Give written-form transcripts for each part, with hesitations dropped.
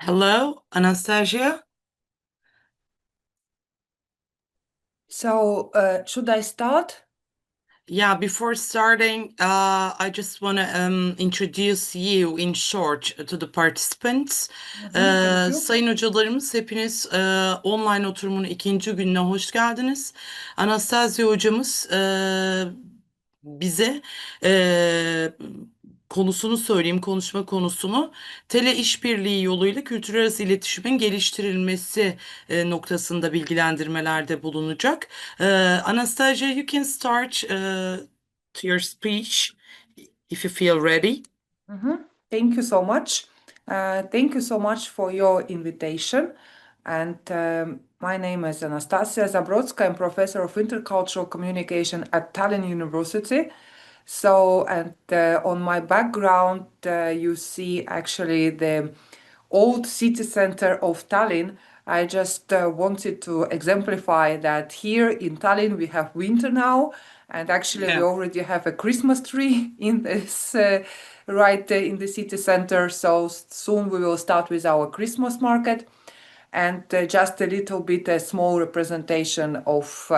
Hello, Anastassia. So, should I start? Yeah, before starting, I just want to introduce you in short to the participants. Thank you. Sayın hocalarımız, hepiniz online oturumun ikinci gününe hoş geldiniz. Anastassia hocamız bize e, konusunu söyleyeyim, konuşma konusunu tele işbirliği yoluyla kültürlerarası iletişimin geliştirilmesi noktasında bilgilendirmelerde bulunacak. Anastasia, you can start to your speech if you feel ready. Mhm. Thank you so much. Thank you so much for your invitation. And my name is Anastassia ZABRODSKAJA. I'm professor of intercultural communication at Tallinn University. So, and on my background, you see actually the old city center of Tallinn. I just wanted to exemplify that here in Tallinn we have winter now, and actually we Yeah. already have a Christmas tree in this right in the city center. So soon we will start with our Christmas market, and just a little bit a small representation of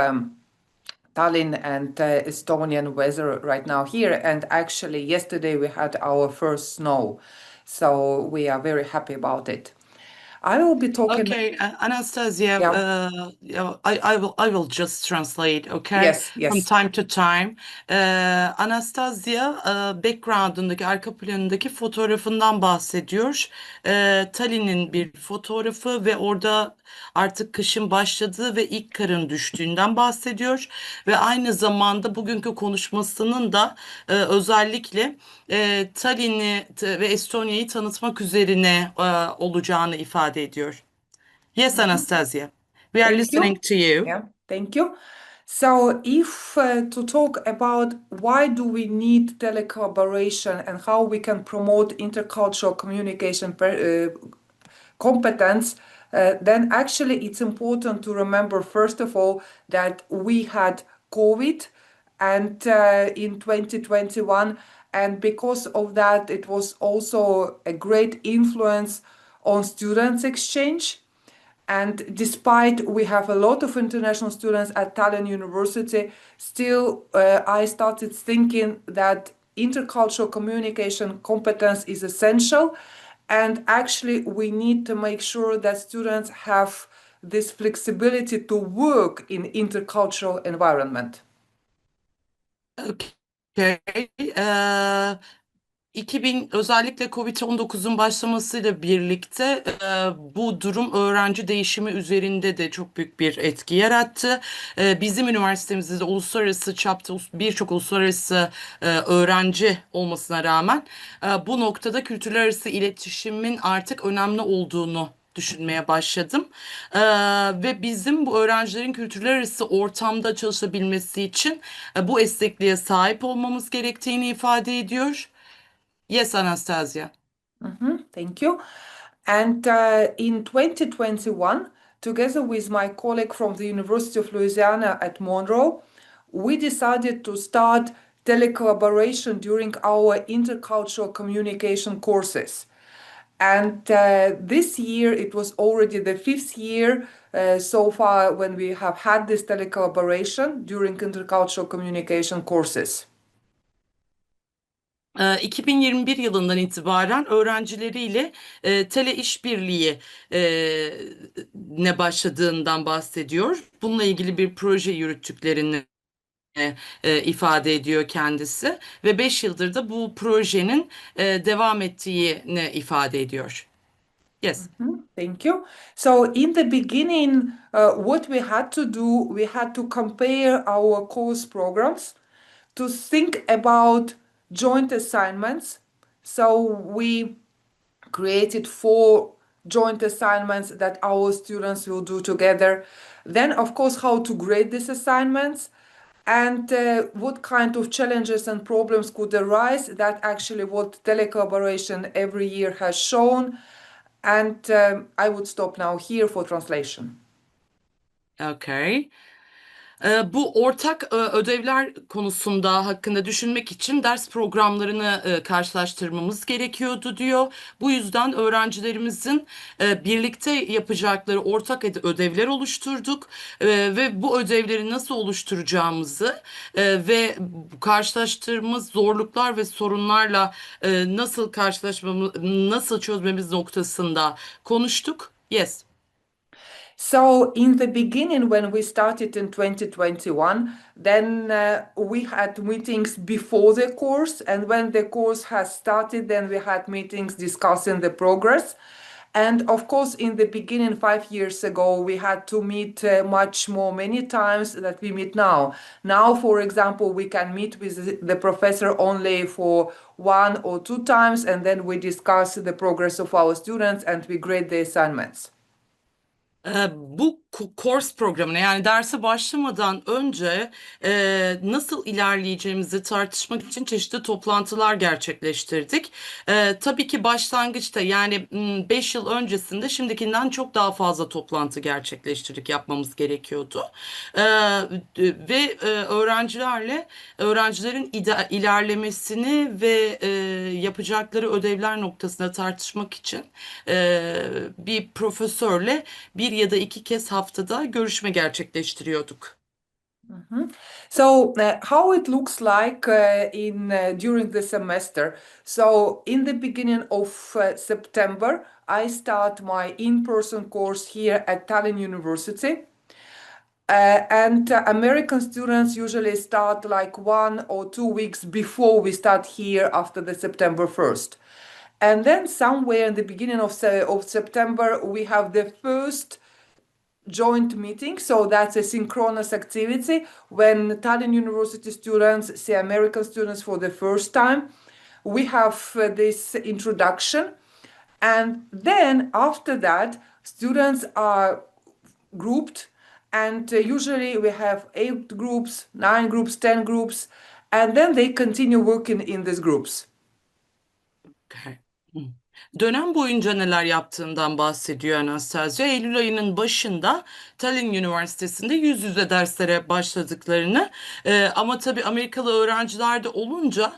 Tallinn and Estonian weather right now here. And actually, yesterday we had our first snow, so we are very happy about it. I will be talking. Okay, Anastasia, Yeah. I will just translate, okay, Yes. from Yes. time to time. Anastasia, background'ındaki, arka planındaki fotoğrafından bahsediyor. Tallinn'in bir fotoğrafı ve orada artık kışın başladığı ve ilk karın düştüğünden bahsediyor. Ve aynı zamanda bugünkü konuşmasının da özellikle Tallinn'i ve Estonya'yı tanıtmak üzerine olacağını ifade ediyor. Yes, Mhm. Anastasia, we are Thank listening you. to you. Yeah. Thank you. So, if to talk about why do we need telecollaboration and how we can promote intercultural communication competence, then actually it's important to remember, first of all, that we had COVID and in 2021, and because of that, it was also a great influence on students exchange. And despite we have a lot of international students at Tallinn University, still I started thinking that intercultural communication competence is essential. And actually, we need to make sure that students have this flexibility to work in intercultural environment. Okay. 2000 özellikle Covid-19'un başlamasıyla birlikte bu durum öğrenci değişimi üzerinde de çok büyük bir etki yarattı. Bizim üniversitemizde de uluslararası çapta birçok uluslararası öğrenci olmasına rağmen bu noktada kültürler arası iletişimin artık önemli olduğunu düşünmeye başladım. Ve bizim bu öğrencilerin kültürler arası ortamda çalışabilmesi için bu esnekliğe sahip olmamız gerektiğini ifade ediyor. Yes, Anastasia. Thank you. And in 2021, together with my colleague from the University of Louisiana at Monroe, we decided to start telecollaboration during our intercultural communication courses. And this year, it was already the fifth year so far when we have had this telecollaboration during intercultural communication courses. 2021 yılından itibaren öğrencileriyle tele işbirliği ne başladığından bahsediyor. Bununla ilgili bir proje yürüttüklerini ifade ediyor kendisi ve 5 yıldır da bu projenin devam ettiğini ifade ediyor. Yes. Thank you. So, in the beginning, what we had to do, we had to compare our course programs to think about joint assignments. So, we created four joint assignments that our students will do together. Then, of course, how to grade these assignments and what kind of challenges and problems could arise. That actually what telecollaboration every year has shown. And I would stop now here for translation. Okay. Bu ortak ödevler konusunda hakkında düşünmek için ders programlarını karşılaştırmamız gerekiyordu diyor. Bu yüzden öğrencilerimizin birlikte yapacakları ortak ödevler oluşturduk. Ve bu ödevleri nasıl oluşturacağımızı ve karşılaştığımız zorluklar ve sorunlarla nasıl çözmemiz noktasında konuştuk. Yes. So in the beginning, when we started in 2021, then we had meetings before the course, and when the course has started, then we had meetings discussing the progress. And of course, in the beginning, 5 years ago, we had to meet much more, many times that we meet now. Now, for example, we can meet with the professor only for 1 or 2 times, and then we discuss the progress of our students and we grade the assignments. Bu course programına yani derse başlamadan önce nasıl ilerleyeceğimizi tartışmak için çeşitli toplantılar gerçekleştirdik. Tabii ki başlangıçta yani 5 yıl öncesinde şimdikinden çok daha fazla toplantı gerçekleştirdik, yapmamız gerekiyordu. Ve öğrencilerin ilerlemesini ve yapacakları ödevler noktasında tartışmak için bir profesörle bir ya da iki kez haftada görüşme gerçekleştiriyorduk. So, how it looks like in during the semester? So, in the beginning of September, I start my in-person course here at Tallinn University. And American students usually start like 1 or 2 weeks before we start here after the September 1st. And then somewhere in the beginning of September, we have the first joint meeting. So that's a synchronous activity when Tallinn University students see American students for the first time. We have this introduction. And then after that, students are grouped. And usually we have 8 groups, 9 groups, 10 groups. And then they continue working in these groups. Okay. Dönem boyunca neler yaptığından bahsediyor Anastassia. Eylül ayının başında Tallinn Üniversitesi'nde yüz yüze derslere başladıklarını ama tabii Amerikalı öğrenciler de olunca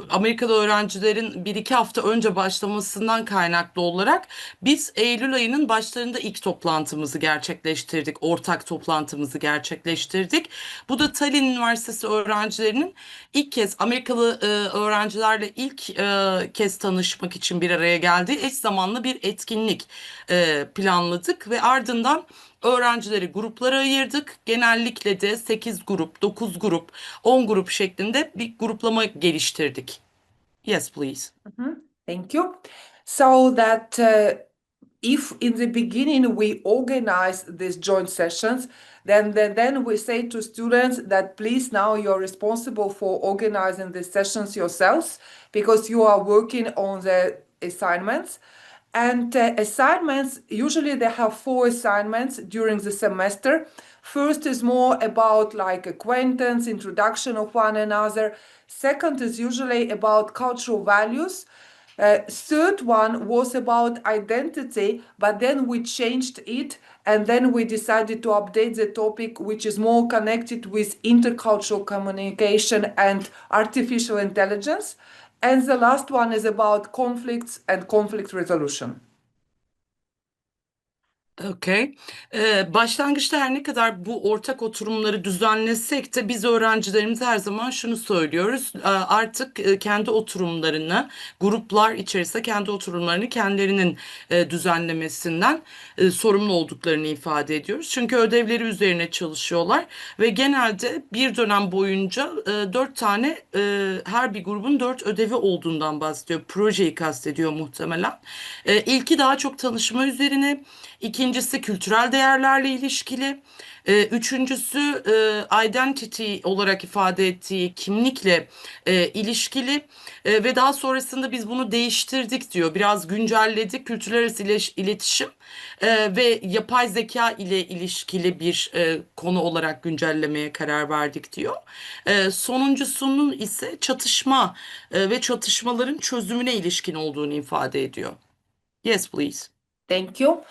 Amerikalı öğrencilerin bir iki hafta önce başlamasından kaynaklı olarak biz Eylül ayının başlarında ilk toplantımızı gerçekleştirdik. Ortak toplantımızı gerçekleştirdik. Bu da Tallinn Üniversitesi öğrencilerinin ilk kez Amerikalı öğrencilerle ilk kez tanışmak için bir araya geldiği eş zamanlı bir etkinlik planladık ve ardından öğrencileri gruplara ayırdık. Genellikle de 8 grup, 9 grup, 10 grup şeklinde bir gruplama geliştirdik. Yes, please. Thank you. So that if in the beginning we organize these joint sessions, then we say to students that please now you're responsible for organizing the sessions yourselves because you are working on the assignments. And assignments, usually they have 4 assignments during the semester. First is more about like acquaintance, introduction of one another. Second is usually about cultural values. Third one was about identity, but then we changed it and then we decided to update the topic, which is more connected with intercultural communication and artificial intelligence. And the last one is about conflicts and conflict resolution. Okay. Başlangıçta her ne kadar bu ortak oturumları düzenlesek de biz öğrencilerimize her zaman şunu söylüyoruz. Artık kendi oturumlarını, gruplar içerisinde kendi oturumlarını kendilerinin düzenlemesinden sorumlu olduklarını ifade ediyoruz. Çünkü ödevleri üzerine çalışıyorlar ve genelde bir dönem boyunca 4 tane her bir grubun 4 ödevi olduğundan bahsediyor. Projeyi kastediyor muhtemelen. İlki daha çok tanışma üzerine. İkincisi kültürel değerlerle ilişkili. Üçüncüsü identity olarak ifade ettiği kimlikle ilişkili. Ve daha sonrasında biz bunu değiştirdik diyor. Biraz güncelledik. Kültürlerarası iletişim ve yapay zeka ile ilişkili bir konu olarak güncellemeye karar verdik diyor. Sonuncusunun ise çatışma ve çatışmaların çözümüne ilişkin olduğunu ifade ediyor. Yes, please. Thank you.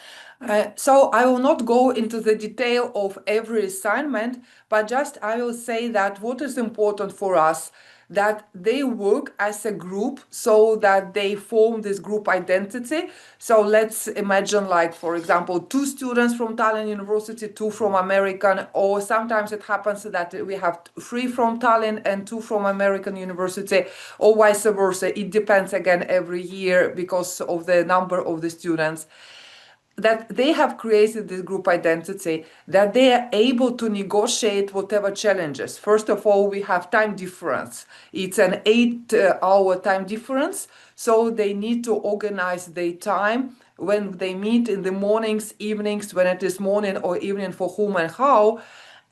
So I will not go into the detail of every assignment, but just I will say that what is important for us, that they work as a group so that they form this group identity. So let's imagine, like, for example, two students from Tallinn University, two from American, or sometimes it happens that we have three from Tallinn and two from American University, or vice versa. It depends again every year because of the number of the students, that they have created this group identity, that they are able to negotiate whatever challenges. First of all, we have time difference. It's an 8-hour time difference, so they need to organize their time when they meet in the mornings, evenings, when it is morning or evening for whom and how,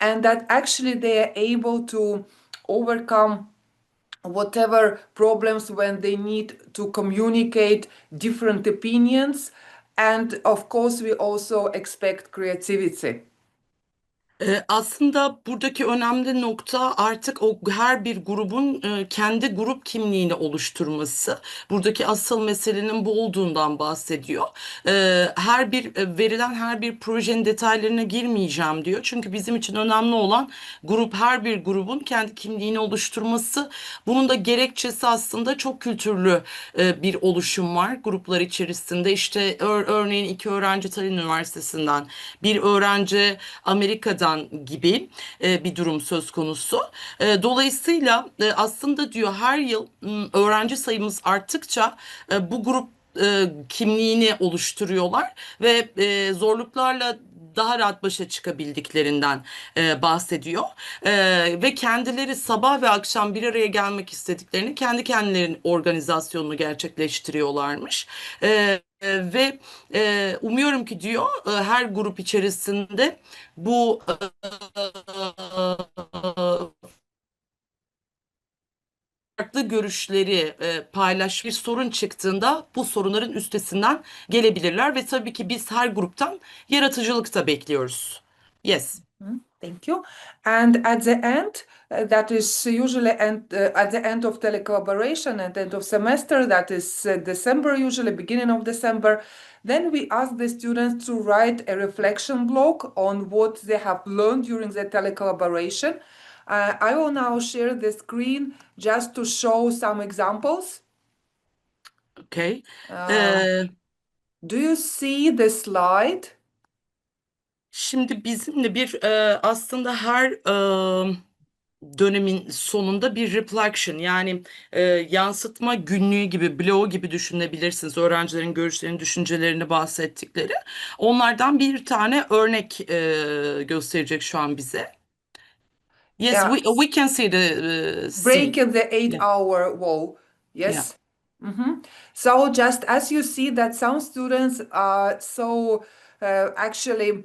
and that actually they are able to overcome whatever problems when they need to communicate different opinions. And of course, we also expect creativity. Aslında buradaki önemli nokta artık o her bir grubun kendi grup kimliğini oluşturması. Buradaki asıl meselenin bu olduğundan bahsediyor. Her bir verilen her bir projenin detaylarına girmeyeceğim diyor. Çünkü bizim için önemli olan her bir grubun kendi kimliğini oluşturması. Bunun da gerekçesi aslında çok kültürlü bir oluşum var gruplar içerisinde. İşte örneğin iki öğrenci Tallinn Üniversitesi'nden, bir öğrenci Amerika'dan gibi bir durum söz konusu. Dolayısıyla aslında diyor her yıl öğrenci sayımız arttıkça bu grup kimliğini oluşturuyorlar ve zorluklarla daha rahat başa çıkabildiklerinden bahsediyor. Ve kendileri sabah ve akşam bir araya gelmek istediklerini kendi kendilerinin organizasyonunu gerçekleştiriyorlarmış. Ve umuyorum ki diyor her grup içerisinde bu farklı görüşleri bir sorun çıktığında bu sorunların üstesinden gelebilirler ve tabii ki biz her gruptan yaratıcılık da bekliyoruz. Yes. Thank you. And at the end, that is usually at the end of telecollaboration and end of semester, that is December, usually beginning of December, then we ask the students to write a reflection blog on what they have learned during the telecollaboration. I will now share the screen just to show some examples. Okay. Do you see the slide? Şimdi bizimle aslında her dönemin sonunda bir reflection yani yansıtma günlüğü gibi, blog gibi düşünebilirsiniz. Öğrencilerin görüşlerini, düşüncelerini bahsettikleri. Onlardan bir tane örnek gösterecek şu an bize. Yes, Yeah, we can see the scene. breaking the Yeah, 8-hour wall. yeah. Yes. So just as you see that some students are so actually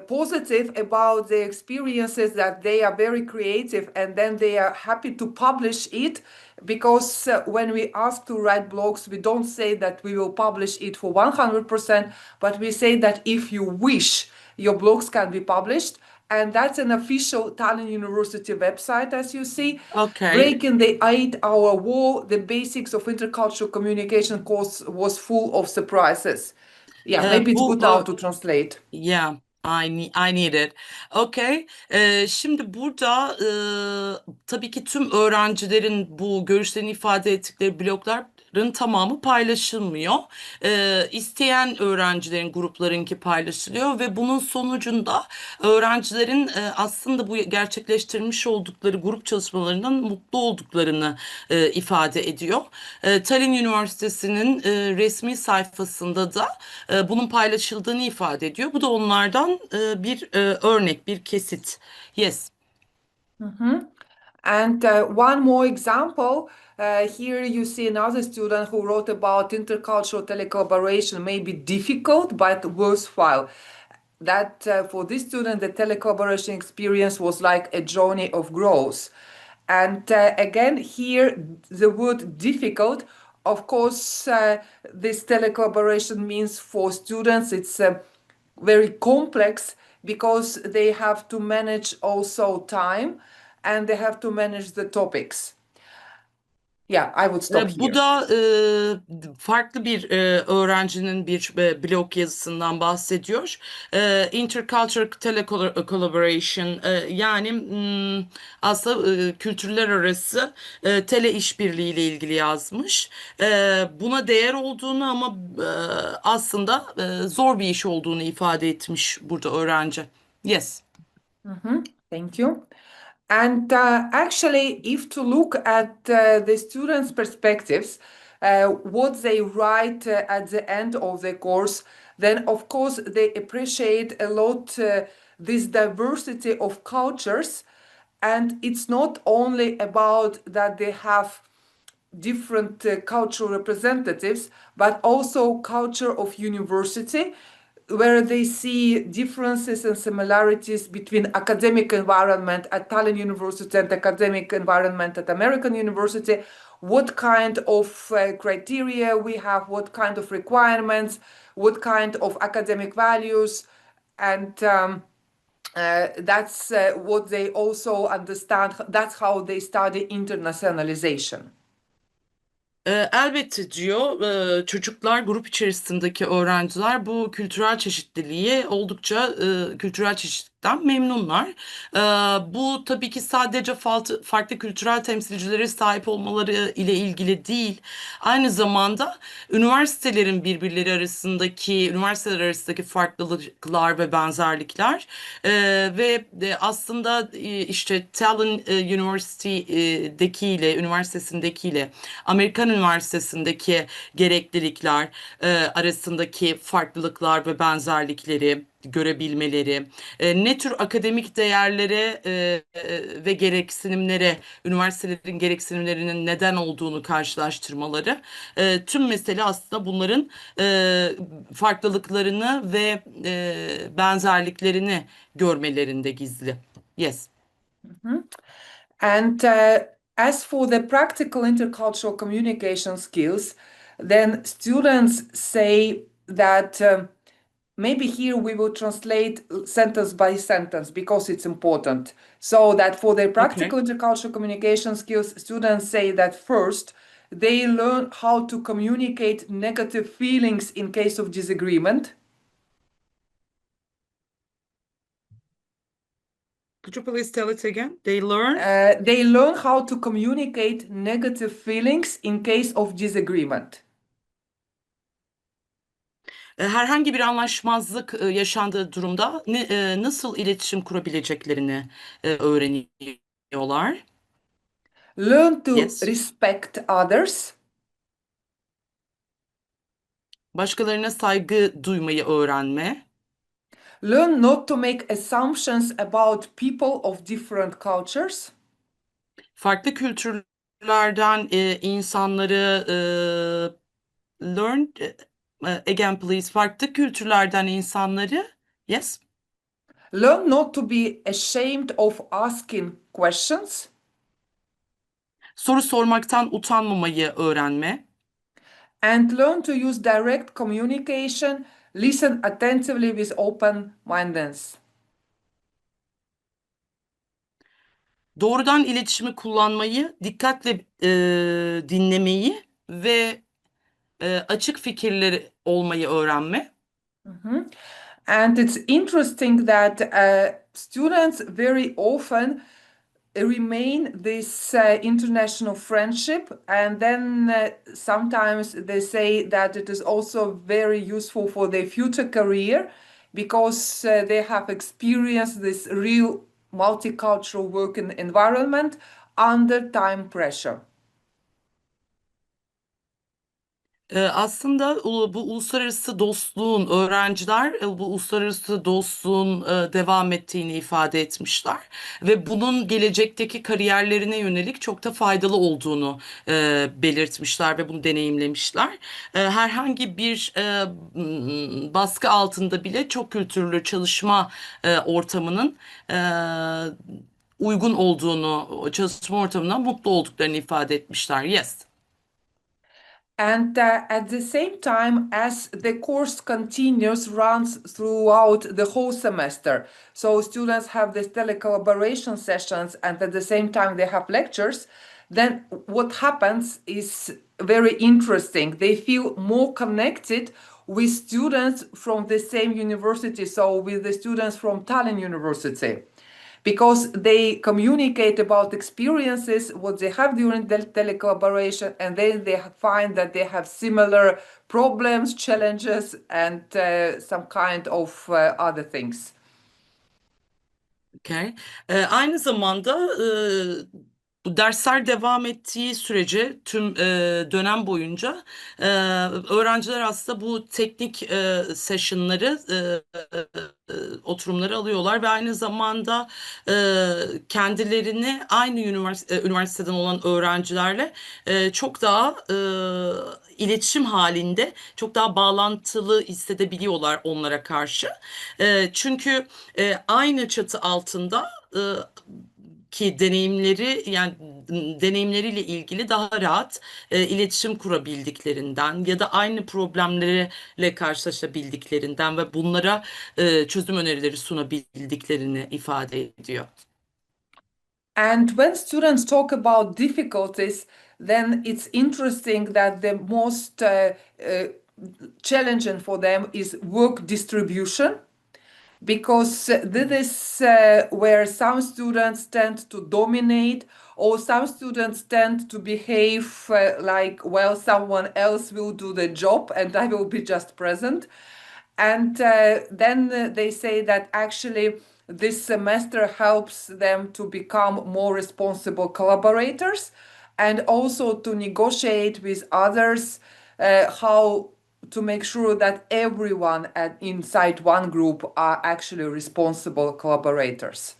positive about the experiences, that they are very creative and then they are happy to publish it, because when we ask to write blogs, we don't say that we will publish it for 100%, but we say that if you wish, your blogs can be published. And that's an official Tallinn University website, as you see. Okay. Breaking the 8-hour wall, the basics of intercultural communication course was full of surprises. Yeah, maybe it's Bu good now to translate. Yeah, I need it. Okay. Şimdi burada tabii ki tüm öğrencilerin bu görüşlerini ifade ettikleri blogların tamamı paylaşılmıyor. İsteyen öğrencilerin gruplarınki paylaşılıyor ve bunun sonucunda öğrencilerin aslında bu gerçekleştirmiş oldukları grup çalışmalarından mutlu olduklarını ifade ediyor. Tallinn Üniversitesi'nin resmi sayfasında da bunun paylaşıldığını ifade ediyor. Bu da onlardan bir örnek, bir kesit. Yes. And one more example, here you see another student who wrote about intercultural telecollaboration, may be difficult but worthwhile. That for this student, the telecollaboration experience was like a journey of growth. And again, here the word difficult, of course, this telecollaboration means for students it's very complex, because they have to manage also time and they have to manage the topics. Yeah, I would stop Bu here. da farklı bir öğrencinin bir blog yazısından bahsediyor. Intercultural Telecollaboration, yani kültürler arası tele işbirliği ile ilgili yazmış. Buna değer olduğunu ama aslında zor bir iş olduğunu ifade etmiş burada öğrenci. Yes. Thank you. And actually, if to look at the students' perspectives, what they write at the end of the course, then of course they appreciate a lot this diversity of cultures. And it's not only about that they have different cultural representatives, but also culture of university, where they see differences and similarities between academic environment at Tallinn University and academic environment at American University, what kind of criteria we have, what kind of requirements, what kind of academic values, and that's what they also understand. That's how they study internationalization. Elbette diyor, çocuklar, grup içerisindeki öğrenciler bu kültürel çeşitliliğe oldukça kültürel çeşitlilikten memnunlar. Bu tabii ki sadece farklı kültürel temsilcilere sahip olmaları ile ilgili değil. Aynı zamanda üniversiteler arasındaki farklılıklar ve benzerlikler ve aslında işte Tallinn Üniversitesi'ndekiyle Amerikan Üniversitesi'ndeki gereklilikler arasındaki farklılıklar ve benzerlikleri görebilmeleri, ne tür akademik değerlere ve gereksinimlere, üniversitelerin gereksinimlerinin neden olduğunu karşılaştırmaları, tüm mesele aslında bunların farklılıklarını ve benzerliklerini görmelerinde gizli. Yes. And as for the practical intercultural communication skills, then students say that maybe here we will translate sentence by sentence because it's important. So that for their Okay. practical intercultural communication skills, students say that first they learn how to communicate negative feelings in case of disagreement. Could you please tell it again? They learn. They learn how to communicate negative feelings in case of disagreement. Herhangi bir anlaşmazlık yaşandığı durumda nasıl iletişim kurabileceklerini öğreniyorlar. Learn to Yes. respect others. Başkalarına saygı duymayı öğrenme. Learn not to make assumptions about people of different cultures. Farklı kültürlerden insanları learn again please. Farklı kültürlerden insanları. Yes. Learn not to be ashamed of asking questions. Soru sormaktan utanmamayı öğrenme. And learn to use direct communication. Listen attentively with open-mindedness. Doğrudan iletişimi kullanmayı, dikkatle dinlemeyi ve açık fikirleri olmayı öğrenme. And it's interesting that students very often remain this international friendship, and then sometimes they say that it is also very useful for their future career because they have experienced this real multicultural working environment under time pressure. Aslında bu uluslararası dostluğun öğrenciler bu uluslararası dostluğun devam ettiğini ifade etmişler ve bunun gelecekteki kariyerlerine yönelik çok da faydalı olduğunu belirtmişler ve bunu deneyimlemişler. Herhangi bir baskı altında bile çok kültürlü çalışma ortamının uygun olduğunu, çalışma ortamından mutlu olduklarını ifade etmişler. Yes. And at the same time, as the course continues, runs throughout the whole semester. So students have these telecollaboration sessions, and at the same time they have lectures. then what happens is very interesting. They feel more connected with students from the same university, so with the students from Tallinn University, because they communicate about experiences, what they have during the telecollaboration, and then they find that they have similar problems, challenges, and some kind of other things. Okay. Aynı zamanda bu dersler devam ettiği sürece tüm dönem boyunca öğrenciler aslında bu teknik session'ları oturumları alıyorlar ve aynı zamanda kendilerini aynı üniversiteden olan öğrencilerle çok daha iletişim halinde, çok daha bağlantılı hissedebiliyorlar onlara karşı. Çünkü aynı çatı altında ki deneyimleri, yani deneyimleriyle ilgili daha rahat iletişim kurabildiklerinden ya da aynı problemlerle karşılaşabildiklerinden ve bunlara çözüm önerileri sunabildiklerini ifade ediyor. And when students talk about difficulties, then it's interesting that the most challenging for them is work distribution, because this is where some students tend to dominate, or some students tend to behave like, well, someone else will do the job and I will be just present. And then they say that actually this semester helps them to become more responsible collaborators and also to negotiate with others how to make sure that everyone inside one group are actually responsible collaborators.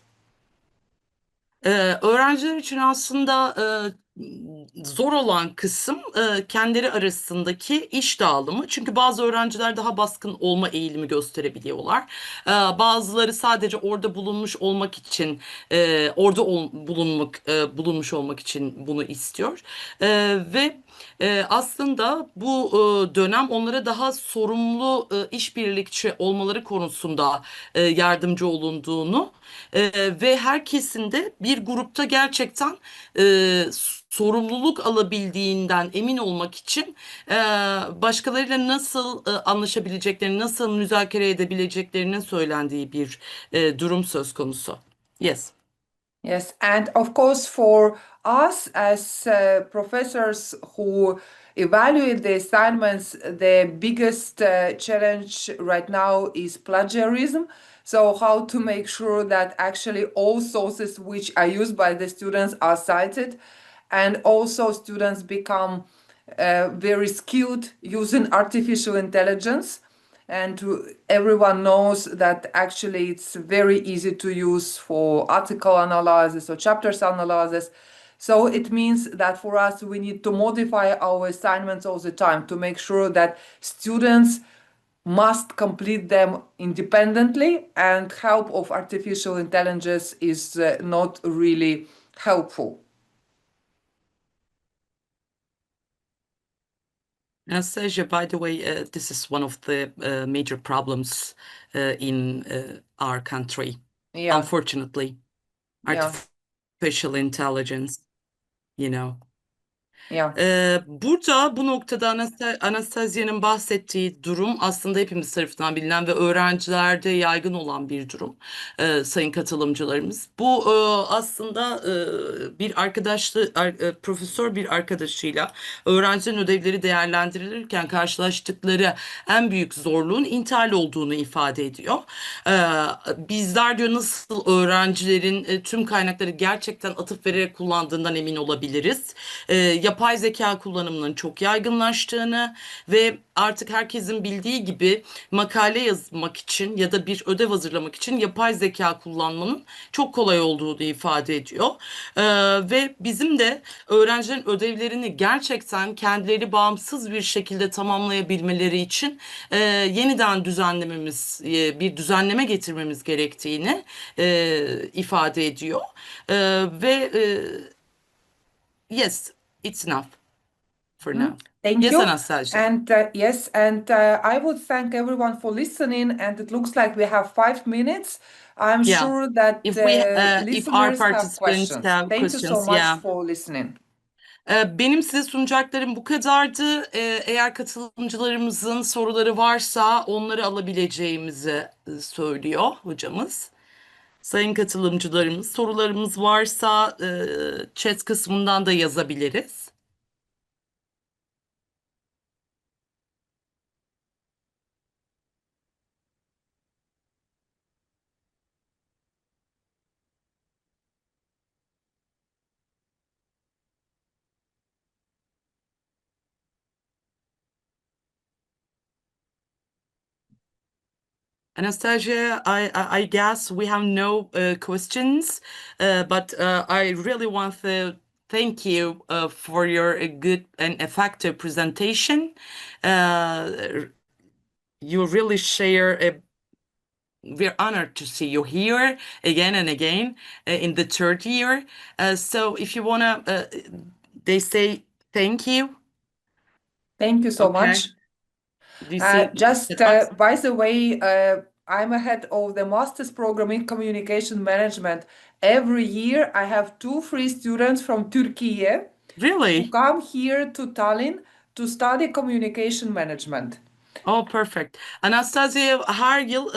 Öğrenciler için aslında zor olan kısım kendileri arasındaki iş dağılımı. Çünkü bazı öğrenciler daha baskın olma eğilimi gösterebiliyorlar. Bazıları sadece orada bulunmuş olmak için, bulunmuş olmak için bunu istiyor. Ve aslında bu dönem onlara daha sorumlu işbirlikçi olmaları konusunda yardımcı olunduğunu ve herkesin de bir grupta gerçekten sorumluluk alabildiğinden emin olmak için başkalarıyla nasıl anlaşabileceklerini, nasıl müzakere edebileceklerinin söylendiği bir durum söz konusu. Yes. Yes, and of course, for us as professors who evaluate the assignments, the biggest challenge right now is plagiarism. So, how to make sure that actually all sources which are used by the students are cited, and also students become very skilled using artificial intelligence. And everyone knows that actually it's very easy to use for article analysis or chapters analysis. So it means that for us, we need to modify our assignments all the time to make sure that students must complete them independently, and help of artificial intelligence is not really helpful. Anastassia, by the way, this is one of the major problems in our country, Yeah, unfortunately. yeah, Artificial intelligence, you know. yeah. Burada bu noktada Anastassia'nın bahsettiği durum aslında hepimiz tarafından bilinen ve öğrencilerde yaygın olan bir durum, sayın katılımcılarımız. Bu aslında profesör bir arkadaşıyla öğrencilerin ödevleri değerlendirilirken karşılaştıkları en büyük zorluğun intihal olduğunu ifade ediyor. Bizler diyor nasıl öğrencilerin tüm kaynakları gerçekten atıp vererek kullandığından emin olabiliriz. Yapay zeka kullanımının çok yaygınlaştığını ve artık herkesin bildiği gibi makale yazmak için ya da bir ödev hazırlamak için yapay zeka kullanmanın çok kolay olduğunu ifade ediyor. Ve bizim de öğrencilerin ödevlerini gerçekten kendileri bağımsız bir şekilde tamamlayabilmeleri için yeniden bir düzenleme getirmemiz gerektiğini ifade ediyor. Ve yes, it's enough for now. Thank Yes, you. Anastassia. And yes, and I would thank everyone for listening. And it looks like we have 5 minutes. I'm Yeah. sure that If our listeners have participants questions. have Thank you so questions, much yeah. for listening. Benim size sunacaklarım bu kadardı. Eğer katılımcılarımızın soruları varsa onları alabileceğimizi söylüyor hocamız. Sayın katılımcılarımız, sorularımız varsa chat kısmından da yazabiliriz. Anastasia, I guess we have no questions, but I really want to thank you for your good and effective presentation. You really share a we're honored to see you here again and again in the third year. So if you wanna, they say thank you. Thank you so Okay. much. Do you see? Just by the way, I'm ahead of the master's program in communication management. Every year, I have two free students from Turkey who Really? come here to Tallinn to study communication management. Oh, perfect. Anastasya, her yıl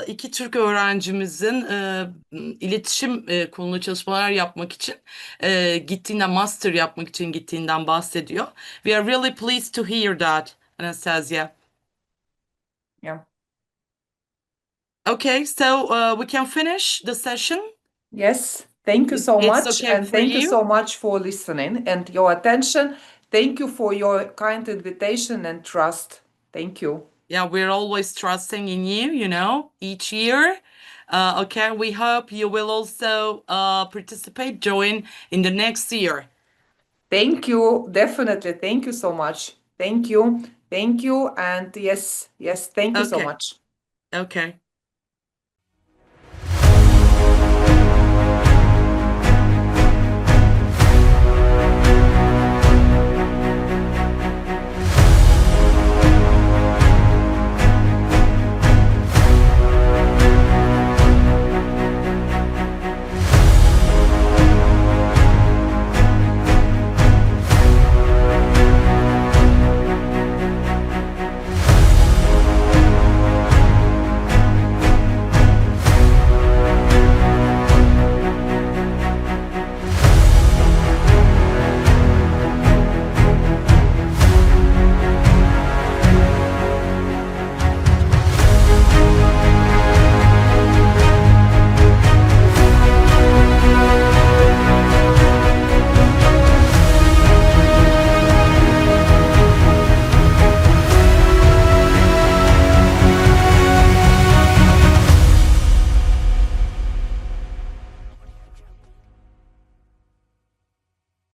iki Türk öğrencimizin iletişim konulu çalışmalar yapmak için gittiğinden, master yapmak için gittiğinden bahsediyor. We are really pleased to hear that, Anastasya. Yeah. Okay, so we can finish the session. Yes. Thank you so It's much. okay And for thank you you? so much for listening and your attention. Thank you for your kind invitation and trust. Thank you. Yeah, we're always trusting in you, each year. Okay, we hope you will also participate, join in the next year. Thank you. Definitely. Thank you so much. Thank you. Thank you. And yes, thank you so Okay, much. okay.